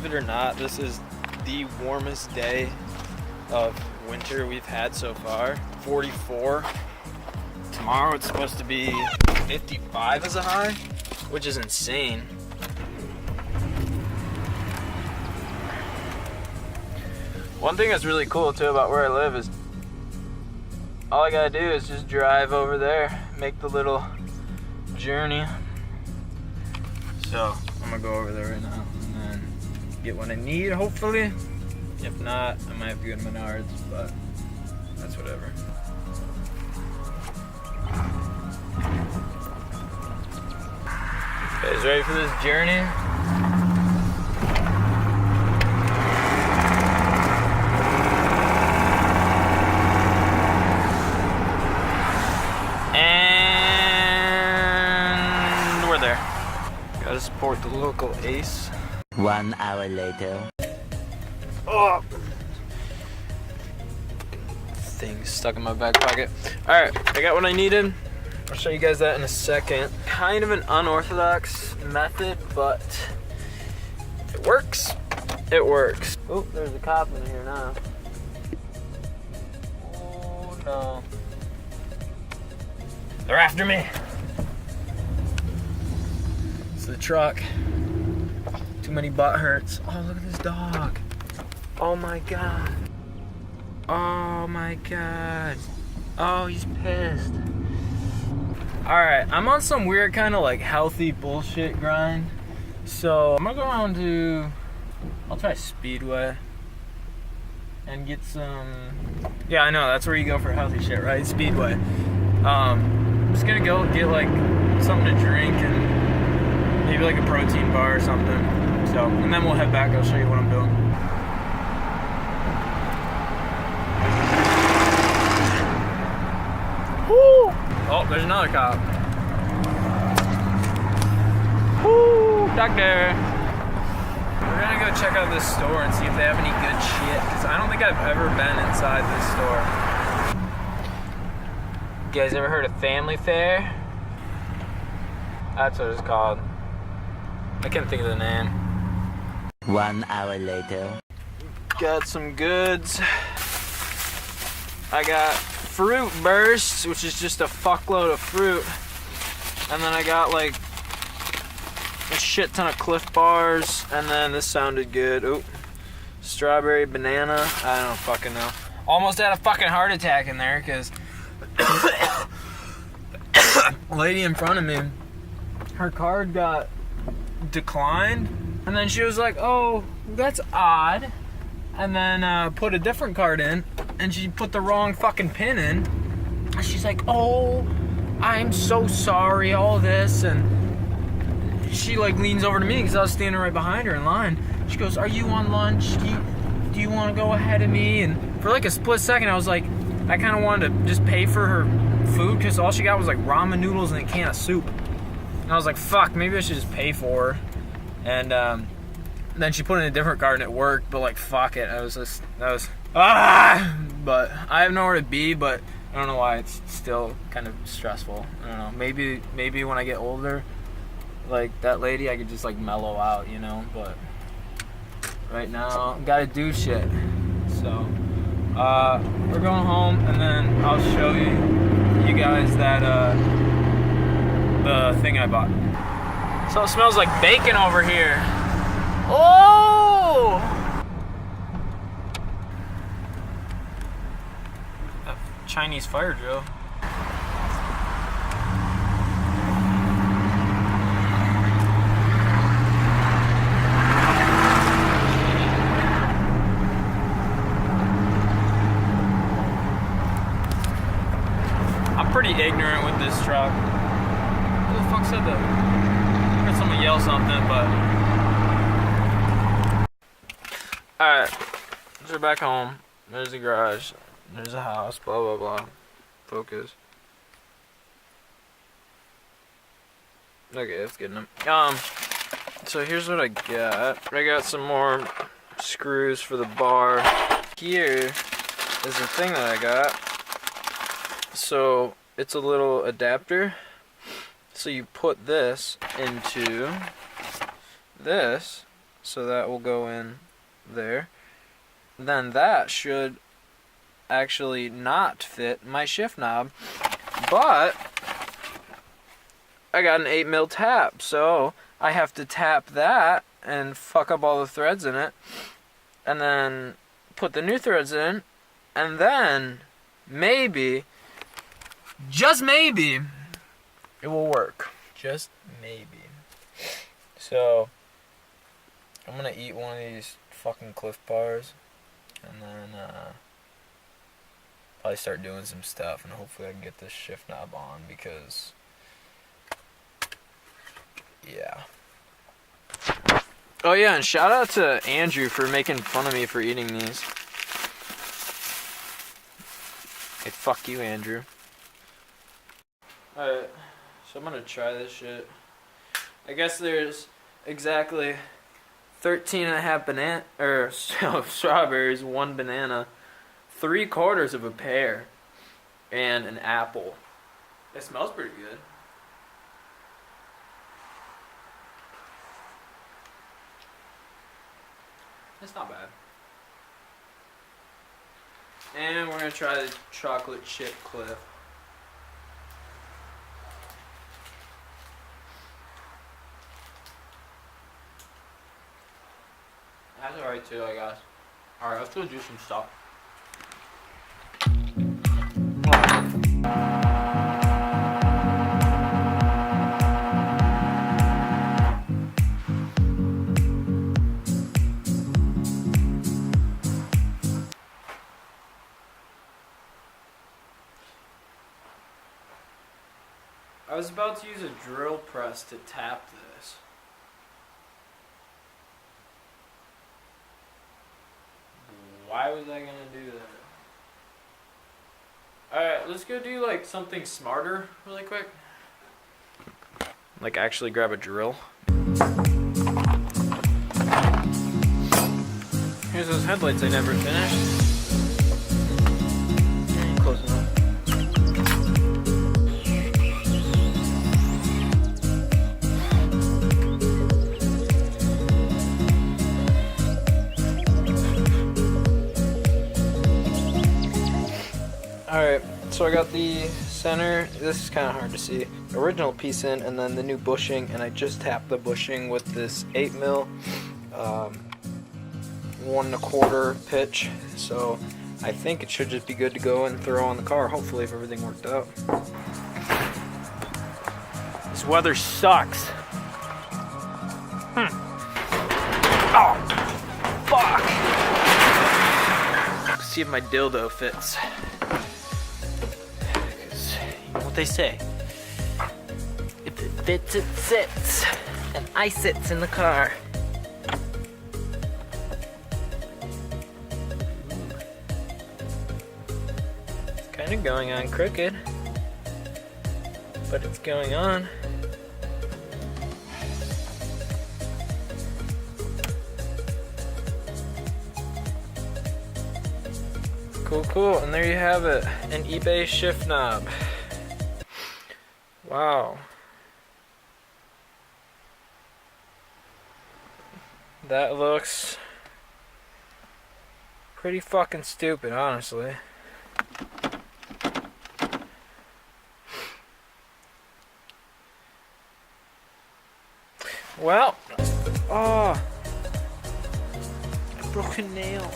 believe it or not, this is the warmest day of winter we've had so far. 44. Tomorrow it's supposed to be 55 as a high, which is insane. One thing that's really cool too about where I live is all I gotta do is just drive over there, make the little journey. So I'm gonna go over there right now and then get what I need, hopefully. If not, I might have to go to Menards, but that's whatever. You guys ready for this journey? And we're there. Gotta support the local ace. 1 hour later. Oh! Thing stuck in my back pocket. Alright, I got what I needed. I'll show you guys that in a second. Kind of an unorthodox method, but it works. It works. Oh, there's a cop in here now. Oh no. They're after me. It's the truck. Too many butt hurts. Oh, look at this dog. Oh my god. Oh my god. Oh, he's pissed. Alright, I'm on some weird kind of like healthy bullshit grind. So I'm gonna go around to, I'll try Speedway and get some, yeah, I know, that's where you go for healthy shit, right? Speedway. I'm just gonna go get like something to drink and maybe like a protein bar or something. So, and then we'll head back, I'll show you what I'm doing. Woo! Oh, there's another cop. Woo! Doctor! We're gonna go check out this store and see if they have any good shit, because I don't think I've ever been inside this store. You guys ever heard of Family Fare? That's what it's called. I can't think of the name. 1 hour later. Got some goods. I got fruit bursts, which is just a fuckload of fruit. And then I got like a shit ton of Cliff Bars. And then this sounded good. Oop. Strawberry banana. I don't fucking know. Almost had a fucking heart attack in there because lady in front of me, her card got declined. And then she was like, oh, that's odd. And then put a different card in. And she put the wrong fucking pin in. And she's like, oh, I'm so sorry, all this. And she like leans over to me because I was standing right behind her in line. She goes, are you on lunch? Do you want to go ahead of me? And for like a split second, I was like, I kind of wanted to just pay for her food because all she got was like ramen noodles and a can of soup. And I was like, fuck, maybe I should just pay for her. And then she put in a different card and it worked, but like, fuck it. But I have nowhere to be, but I don't know why it's still kind of stressful. I don't know. Maybe when I get older, like that lady, I could just like mellow out, you know, but right now, gotta do shit. So, we're going home and then I'll show you guys that, the thing I bought. So it smells like bacon over here. Oh! That Chinese fire drill. I'm pretty ignorant with this truck. Who the fuck said that? I heard someone yell something, but... Alright, so we're back home. There's the garage. There's a house, blah, blah, blah. Focus. Okay, that's good enough. So here's what I got. I got some more screws for the bar. Here is the thing that I got. So it's a little adapter. So you put this into this, So that will go in there. Then that should actually not fit my shift knob. But I got an 8mm tap, so I have to tap that and fuck up all the threads in it. And then put the new threads in. And then maybe, just maybe, it will work. Just maybe. So I'm gonna eat one of these fucking Cliff Bars, and then probably start doing some stuff, and hopefully I can get this shift knob on, because yeah. Oh yeah, and shout out to Andrew for making fun of me for eating these. Hey, fuck you, Andrew. Alright, so I'm gonna try this shit. I guess there's exactly 13.5 strawberries, 1 banana, 3/4 of a pear, and an apple. It smells pretty good. It's not bad. And we're gonna try the chocolate chip Cliff. That's alright too, I guess. Alright, let's go do some stuff. I was about to use a drill press to tap this. Why was I gonna do that? Alright, let's go do like something smarter really quick. Like actually grab a drill. Here's those headlights I never finished. Close enough. Alright, so I got the center, this is kind of hard to see, original piece in, and then the new bushing, and I just tapped the bushing with this 8mm 1/4 pitch, so I think it should just be good to go and throw on the car, hopefully, if everything worked out. This weather sucks. Oh, fuck! Let's see if my dildo fits. What they say, if it fits, it sits, and I sits in the car. It's kind of going on crooked, but it's going on. Cool, and there you have it, an eBay shift knob. Wow. That looks pretty fucking stupid, honestly. Well, oh, a broken nail.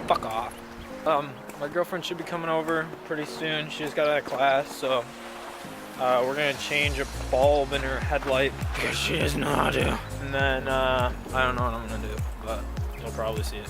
Fuck off. My girlfriend should be coming over pretty soon. She just got out of class, so we're gonna change a bulb in her headlight because she doesn't know how to. And then I don't know what I'm gonna do, but you'll probably see it.